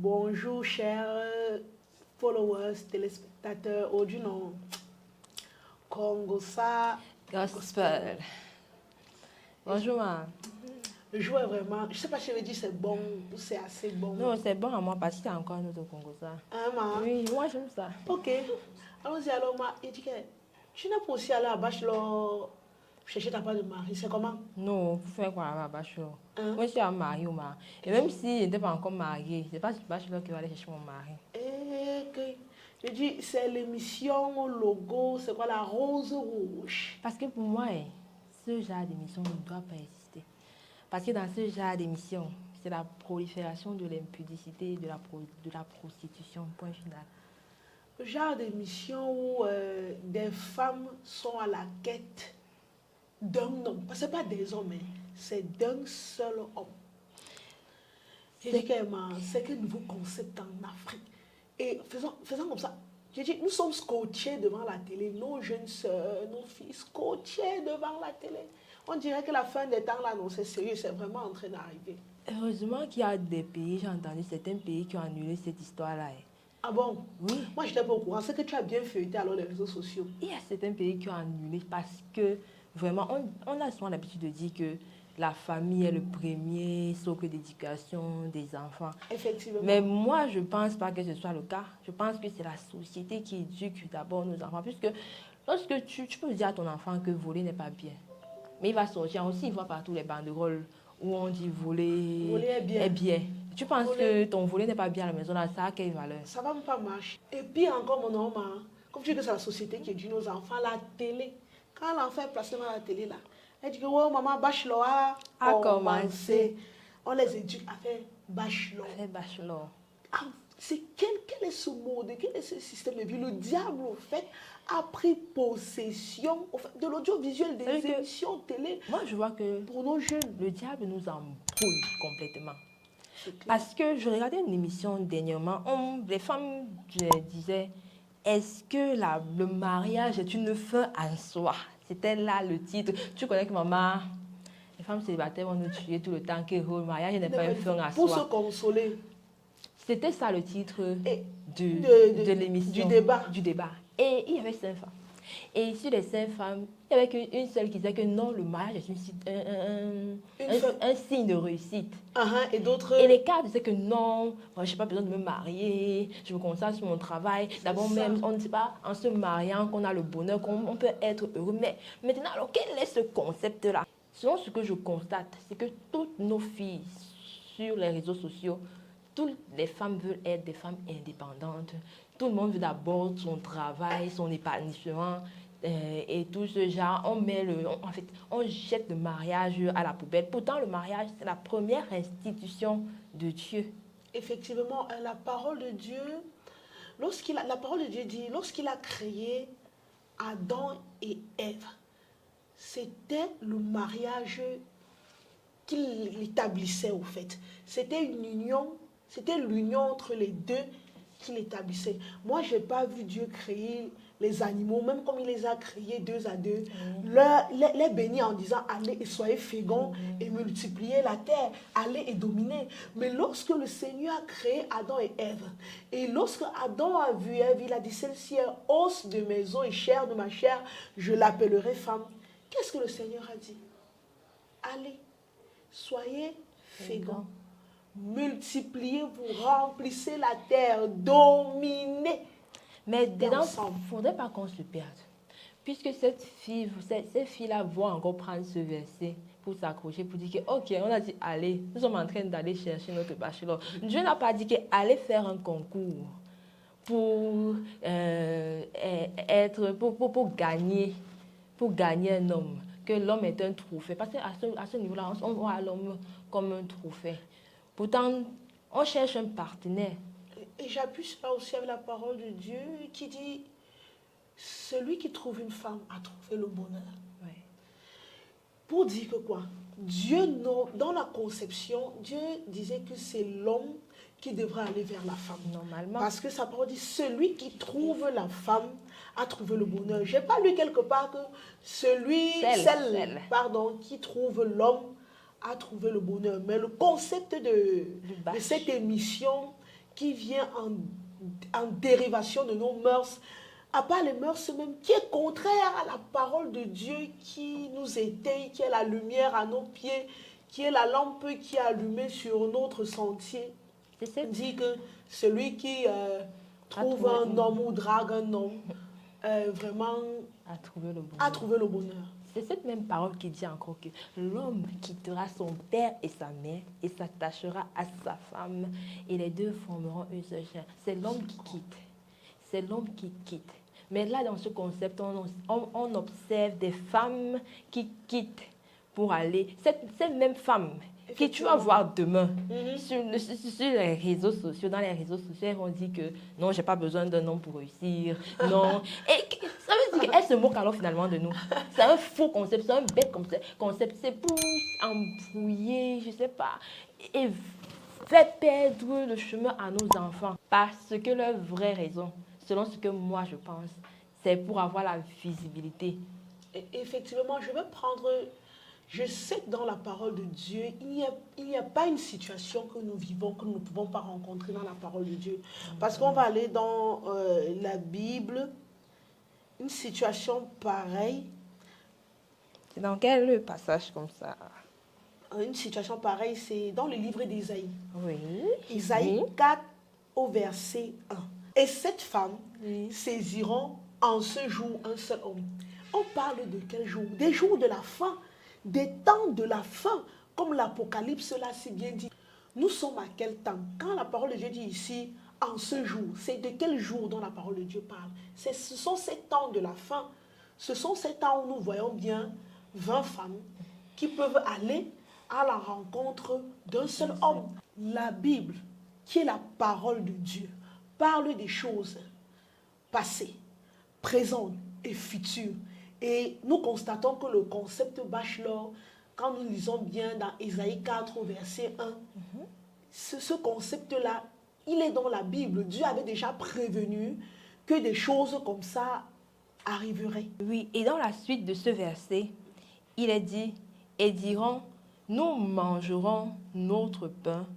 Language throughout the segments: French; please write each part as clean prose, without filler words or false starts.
Bonjour, chers followers, téléspectateurs, au du nom Congosa Gospel. Bonjour, ma. Le jour est vraiment, je ne sais pas si je veux dire c'est bon ou c'est assez bon. Non, c'est bon à moi parce qu'il y a encore un autre Congosa. Hein, ma? Oui, moi j'aime ça. Ok. Allons-y alors, ma. Il dit que tu n'as pas aussi aller à Bachelor chercher ta part de mari. C'est comment? Non, pour faire quoi là-bas, bachelor? Hein? Moi je suis mariée ou ma. Et même si je n'étais pas encore mariée, c'est pas bachelor qui va aller chercher mon mari. Ok. Je dis, c'est l'émission, logo, c'est quoi la rose rouge? Parce que pour moi, ce genre d'émission ne doit pas exister. Parce que dans ce genre d'émission, c'est la prolifération de l'impudicité et de la prostitution, point final. Le genre d'émission où des femmes sont à la quête d'un homme. Parce que ce n'est pas des hommes, hein, c'est d'un seul homme. J'ai dit c'est quel nouveau concept en Afrique. Et faisons comme ça. J'ai dit, nous sommes scotchés devant la télé, nos jeunes soeurs, nos filles scotchés devant la télé. On dirait que la fin des temps, là, non, c'est sérieux, c'est vraiment en train d'arriver. Heureusement qu'il y a des pays, j'ai entendu certains pays qui ont annulé cette histoire-là. Ah bon? Oui. Moi, je n'étais pas au courant. C'est que tu as bien feuilleté alors les réseaux sociaux. Il y a certains pays qui ont annulé parce que vraiment, on a souvent l'habitude de dire que la famille est le premier socle d'éducation des enfants. Effectivement. Mais moi, je ne pense pas que ce soit le cas. Je pense que c'est la société qui éduque d'abord nos enfants. Puisque lorsque tu peux dire à ton enfant que voler n'est pas bien, mais il va sortir aussi, il voit partout les banderoles où on dit voler est bien. Tu penses que ton voler n'est pas bien à la maison, là, ça a quelle valeur? Ça va même pas marcher. Et puis encore, mon homme, hein, comme tu dis que c'est la société qui éduque nos enfants, la télé. Quand l'enfant est placé dans la télé, là, elle dit que ouais, maman, bachelor a commencé. On les éduque à faire bachelor. Bachelor. Ah, quel est ce mode, quel est ce système de vie? Le diable, au fait, a pris possession au fait, de l'audiovisuel, des émissions télé. Moi, je vois que pour nos jeunes, le diable nous embrouille complètement. Parce que je regardais une émission dernièrement, les femmes disaient, est-ce que le mariage est une fin en soi? C'était là le titre. Tu connais que maman, les femmes célibataires vont nous tuer tout le temps, que le mariage n'est pas une fin en soi. Pour se consoler. C'était ça le titre de l'émission. Du débat. Et il y avait 5 femmes. Et sur les 5 femmes, il n'y avait qu'une seule qui disait que non, le mariage est un signe de réussite. Et d'autres... Et les 4 disaient que non, moi je n'ai pas besoin de me marier, je me concentre sur mon travail. D'abord même, on ne sait pas en se mariant qu'on a le bonheur, qu'on peut être heureux. Mais maintenant, alors quel est ce concept-là? Selon ce que je constate, c'est que toutes nos filles sur les réseaux sociaux, toutes les femmes veulent être des femmes indépendantes. Tout le monde veut d'abord son travail, son épanouissement et tout ce genre. On jette le mariage à la poubelle. Pourtant, le mariage, c'est la première institution de Dieu. Effectivement, la parole de Dieu, la parole de Dieu dit, lorsqu'il a créé Adam et Ève, c'était le mariage qu'il établissait au fait. C'était l'union entre les deux qu'il établissait. Moi, je n'ai pas vu Dieu créer les animaux, même comme il les a créés 2 à 2, les bénir en disant allez et soyez féconds et multipliez la terre, allez et dominez. Mais lorsque le Seigneur a créé Adam et Ève, et lorsque Adam a vu Ève, il a dit celle-ci est os de mes os et chair de ma chair, je l'appellerai femme. Qu'est-ce que le Seigneur a dit? Allez, soyez féconds. Multipliez-vous, remplissez la terre, dominez. Mais dedans, il ne faudrait pas qu'on se perde. Puisque ces filles-là vont encore prendre ce verset pour s'accrocher, pour dire que, ok, on a dit, allez, nous sommes en train d'aller chercher notre bachelor. Dieu n'a pas dit qu'allez faire un concours pour gagner un homme, que l'homme est un trophée. Parce qu'à ce niveau-là, on voit l'homme comme un trophée. Pourtant, on cherche un partenaire. Et j'appuie cela aussi avec la parole de Dieu qui dit, celui qui trouve une femme a trouvé le bonheur. Ouais. Pour dire que quoi? Dieu, dans la conception, Dieu disait que c'est l'homme qui devrait aller vers la femme. Normalement. Parce que sa parole dit, celui qui trouve la femme a trouvé le bonheur. Je n'ai pas lu quelque part que celle qui trouve l'homme a trouvé le bonheur. Mais le concept de cette émission qui vient en dérivation de nos mœurs, à part les mœurs même, qui est contraire à la parole de Dieu qui nous éteint, qui est la lumière à nos pieds, qui est la lampe qui est allumée sur notre sentier. Il dit que celui qui trouve un homme ou drague un homme, vraiment a trouvé le bonheur. C'est cette même parole qui dit encore que l'homme quittera son père et sa mère et s'attachera à sa femme et les deux formeront une seule chair. C'est l'homme qui quitte. C'est l'homme qui quitte. Mais là, dans ce concept, on observe des femmes qui quittent pour aller. Cette même femme que tu vas voir demain sur les réseaux sociaux, dans les réseaux sociaux, elles vont dire que non, j'ai pas besoin d'un homme pour réussir. Non. Et ça veut dire qu'elles se moquent alors finalement de nous. C'est un faux concept, c'est un bête concept. C'est pour embrouiller, je sais pas, et faire perdre le chemin à nos enfants. Parce que leur vraie raison, selon ce que moi je pense, c'est pour avoir la visibilité. Et effectivement, je vais prendre... Je sais que dans la parole de Dieu, il n'y a pas une situation que nous vivons, que nous ne pouvons pas rencontrer dans la parole de Dieu. Parce qu'on va aller dans la Bible, une situation pareille. C'est dans quel passage comme ça? Une situation pareille, c'est dans le livre d'Isaïe. Oui. Isaïe 4 au verset 1. Et cette femme saisiront en ce jour un seul homme. On parle de quel jour? Des jours de la fin. Des temps de la fin, comme l'Apocalypse l'a si bien dit. Nous sommes à quel temps? Quand la parole de Dieu dit ici, en ce jour, c'est de quel jour dont la parole de Dieu parle? Ce sont ces temps de la fin. Ce sont ces temps où nous voyons bien 20 femmes qui peuvent aller à la rencontre d'un seul homme. La Bible, qui est la parole de Dieu, parle des choses passées, présentes et futures. Et nous constatons que le concept bachelor, quand nous lisons bien dans Ésaïe 4 au verset 1, ce concept-là, il est dans la Bible. Dieu avait déjà prévenu que des choses comme ça arriveraient. Oui, et dans la suite de ce verset, il est dit, et diront, nous mangerons notre pain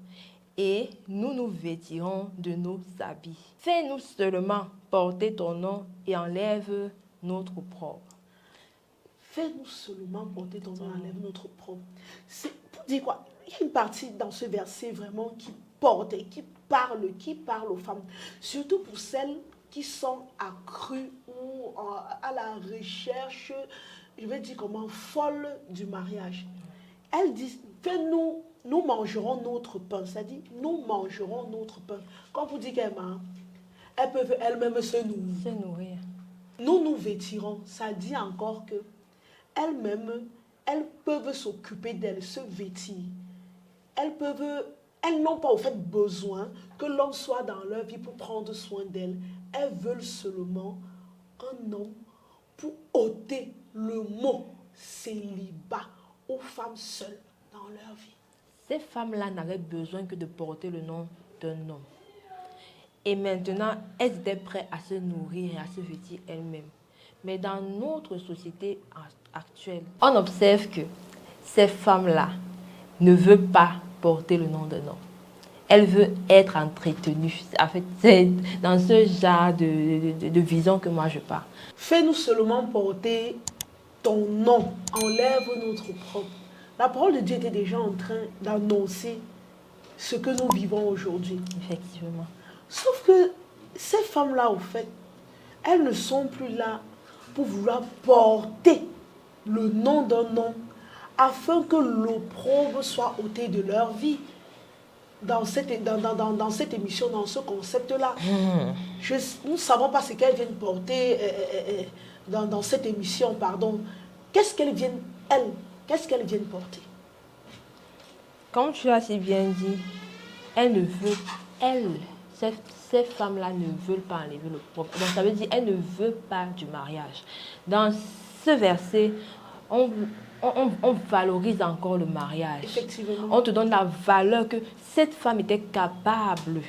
et nous nous vêtirons de nos habits. Fais-nous seulement porter ton nom et enlève notre opprobre. Fais-nous seulement porter ton nom, enlève notre opprobre. C'est pour dire quoi? Il y a une partie dans ce verset vraiment qui porte et qui parle aux femmes. Surtout pour celles qui sont accrues ou à la recherche, je vais dire comment, folle du mariage. Elles disent, fais-nous, nous mangerons notre pain. C'est-à-dire, nous mangerons notre pain. Quand vous dites qu'elles mangent, elles peuvent elles-mêmes se nourrir. Nous nous vêtirons. Ça dit encore que elles-mêmes, elles peuvent s'occuper d'elles, se vêtir. Elles n'ont pas au fait besoin que l'homme soit dans leur vie pour prendre soin d'elles. Elles veulent seulement un homme pour ôter le mot célibat aux femmes seules dans leur vie. Ces femmes-là n'avaient besoin que de porter le nom d'un homme. Et maintenant, elles étaient prêtes à se nourrir et à se vêtir elles-mêmes. Mais dans notre société actuelle, on observe que ces femmes-là ne veulent pas porter le nom d'un homme. Elles veulent être entretenues. En fait, c'est dans ce genre de vision que moi je parle. Fais-nous seulement porter ton nom, enlève notre propre. La parole de Dieu était déjà en train d'annoncer ce que nous vivons aujourd'hui. Effectivement. Sauf que ces femmes-là, au fait, elles ne sont plus là pour vouloir porter le nom d'un homme afin que l'opprobre soit ôté de leur vie. Dans cette émission, dans ce concept-là, nous ne savons pas ce qu'elles viennent porter dans cette émission, pardon. Qu'est-ce qu'elles viennent porter? Comme tu as si bien dit, ces femmes-là ne veulent pas enlever le propre. Donc ça veut dire qu'elles ne veulent pas du mariage. Dans ce verset, on valorise encore le mariage. Effectivement. On te donne la valeur que cette femme était capable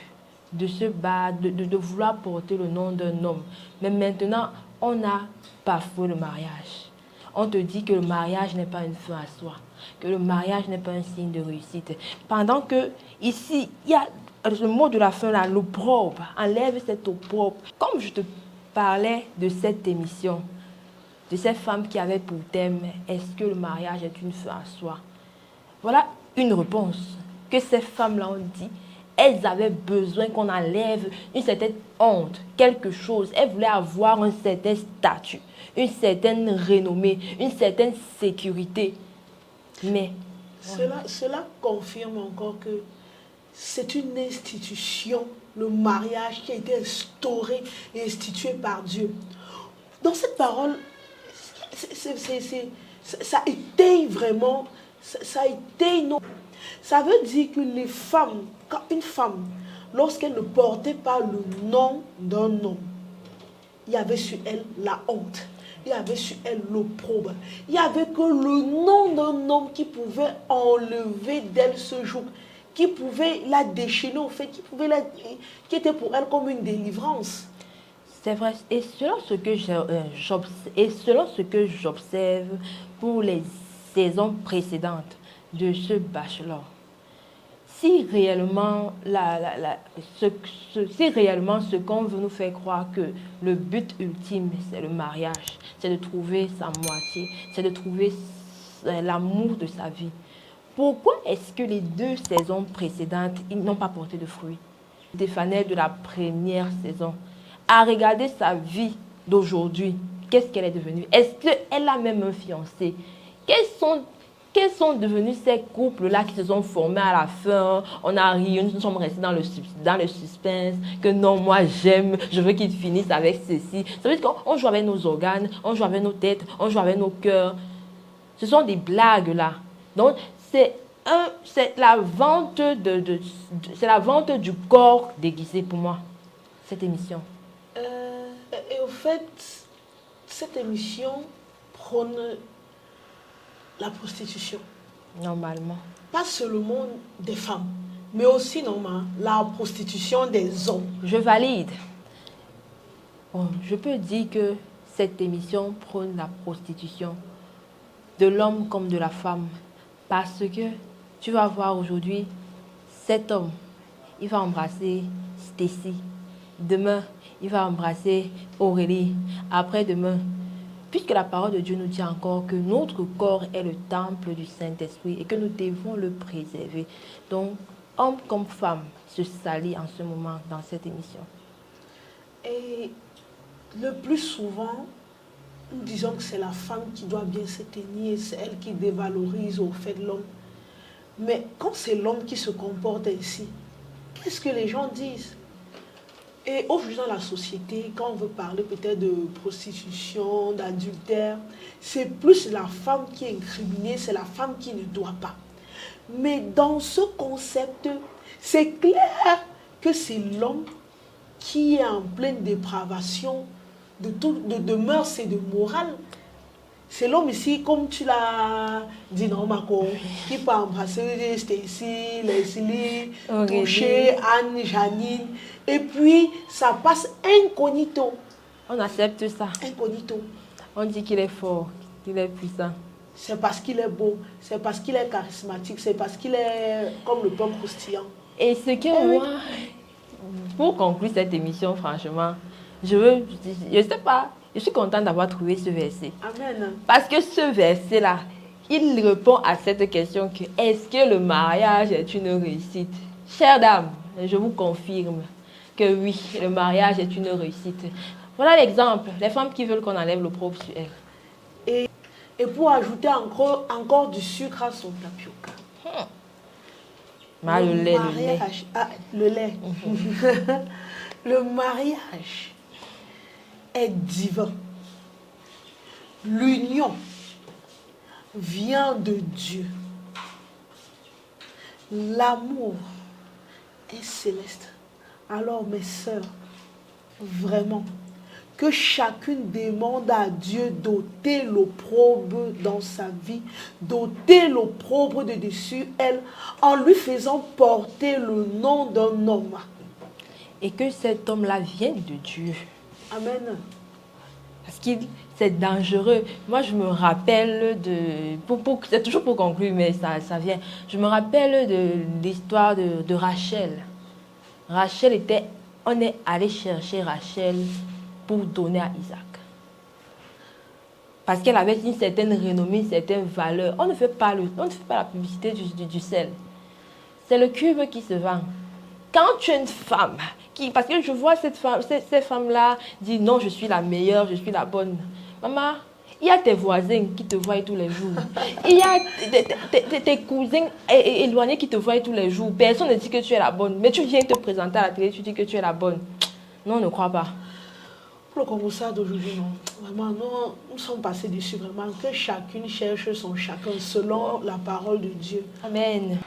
de se battre, de vouloir porter le nom d'un homme. Mais maintenant, on a bafoué le mariage. On te dit que le mariage n'est pas une fin à soi, que le mariage n'est pas un signe de réussite. Pendant que ici, il y a le mot de la fin là, l'opprobre, enlève cet opprobre. Comme je te parlais de cette émission, de ces femmes qui avaient pour thème « Est-ce que le mariage est une fin à soi ?» Voilà une réponse que ces femmes-là ont dit. Elles avaient besoin qu'on enlève une certaine honte, quelque chose. Elles voulaient avoir un certain statut, une certaine renommée, une certaine sécurité. Mais cela confirme encore que c'est une institution, le mariage qui a été instauré et institué par Dieu. Dans cette parole, ça étaye vraiment, ça étaye nos... Ça veut dire que les femmes, quand une femme, lorsqu'elle ne portait pas le nom d'un homme, il y avait sur elle la honte, il y avait sur elle l'opprobre. Il n'y avait que le nom d'un homme qui pouvait enlever d'elle ce jour, qui pouvait la déchaîner au fait, qui était pour elle comme une délivrance. C'est vrai. Et selon ce que j'observe pour les saisons précédentes de ce bachelor, si réellement, ce qu'on veut nous faire croire que le but ultime, c'est le mariage, c'est de trouver sa moitié, c'est de trouver l'amour de sa vie, pourquoi est-ce que les 2 saisons précédentes, ils n'ont pas porté de fruits? Stéphanie de la première saison a regardé sa vie d'aujourd'hui. Qu'est-ce qu'elle est devenue? Est-ce qu'elle a même un fiancé? Quels sont devenus ces couples-là qui se sont formés à la fin? On a ri, nous sommes restés dans le suspense, que non, moi j'aime, je veux qu'ils finissent avec ceci. Ça veut dire qu'on joue avec nos organes, on joue avec nos têtes, on joue avec nos cœurs. Ce sont des blagues là. Donc, c'est la vente du corps déguisé pour moi, cette émission. Et au fait, cette émission prône la prostitution. Normalement. Pas seulement des femmes, mais aussi normalement la prostitution des hommes. Je valide. Bon, je peux dire que cette émission prône la prostitution de l'homme comme de la femme. Parce que tu vas voir aujourd'hui, cet homme, il va embrasser Stacy. Demain, il va embrasser Aurélie. Après-demain, puisque la parole de Dieu nous dit encore que notre corps est le temple du Saint-Esprit et que nous devons le préserver. Donc, homme comme femme se salit en ce moment dans cette émission. Et le plus souvent, nous disons que c'est la femme qui doit bien se tenir, c'est elle qui dévalorise au fait de l'homme. Mais quand c'est l'homme qui se comporte ainsi, qu'est-ce que les gens disent? Et aujourd'hui dans la société, quand on veut parler peut-être de prostitution, d'adultère, c'est plus la femme qui est incriminée, c'est la femme qui ne doit pas. Mais dans ce concept, c'est clair que c'est l'homme qui est en pleine dépravation de mœurs et de morale. C'est l'homme ici, comme tu l'as dit, non, Marco, qui peut embrasser Stacy, Leslie, toucher Anne, Janine, et puis ça passe incognito. On accepte ça. Incognito. On dit qu'il est fort, qu'il est puissant. C'est parce qu'il est beau, c'est parce qu'il est charismatique, c'est parce qu'il est comme le pain croustillant. Et ce que moi, pour conclure cette émission, franchement, je sais pas, je suis contente d'avoir trouvé ce verset. Amen. Parce que ce verset-là, il répond à cette question que est-ce que le mariage est une réussite? Chère dame, je vous confirme que oui, le mariage est une réussite. Voilà l'exemple, les femmes qui veulent qu'on enlève l'opprobre sur elles. Et pour ajouter encore du sucre à son tapioca. Le lait. Ah, le lait. Le mariage est divin. L'union vient de Dieu. L'amour est céleste. Alors mes sœurs, vraiment, que chacune demande à Dieu d'ôter l'opprobre dans sa vie, d'ôter l'opprobre de dessus elle, en lui faisant porter le nom d'un homme. Et que cet homme-là vienne de Dieu. Amen. Parce que c'est dangereux. Moi, je me rappelle c'est toujours pour conclure, mais ça vient. Je me rappelle de l'histoire de Rachel. On est allé chercher Rachel pour donner à Isaac. Parce qu'elle avait une certaine renommée, une certaine valeur. On ne fait pas la publicité du sel. C'est le cuivre qui se vend. Quand tu es une femme, parce que je vois ces femmes-là dire non, je suis la meilleure, je suis la bonne. Maman, il y a tes voisins qui te voient tous les jours. Il y a tes cousins éloignés qui te voient tous les jours. Personne ne dit que tu es la bonne. Mais tu viens te présenter à la télé, tu dis que tu es la bonne. Non, ne crois pas. Pour le Congo d'aujourd'hui, non. Vraiment, nous sommes passés dessus, vraiment, que chacune cherche son chacun selon la parole de Dieu. Amen.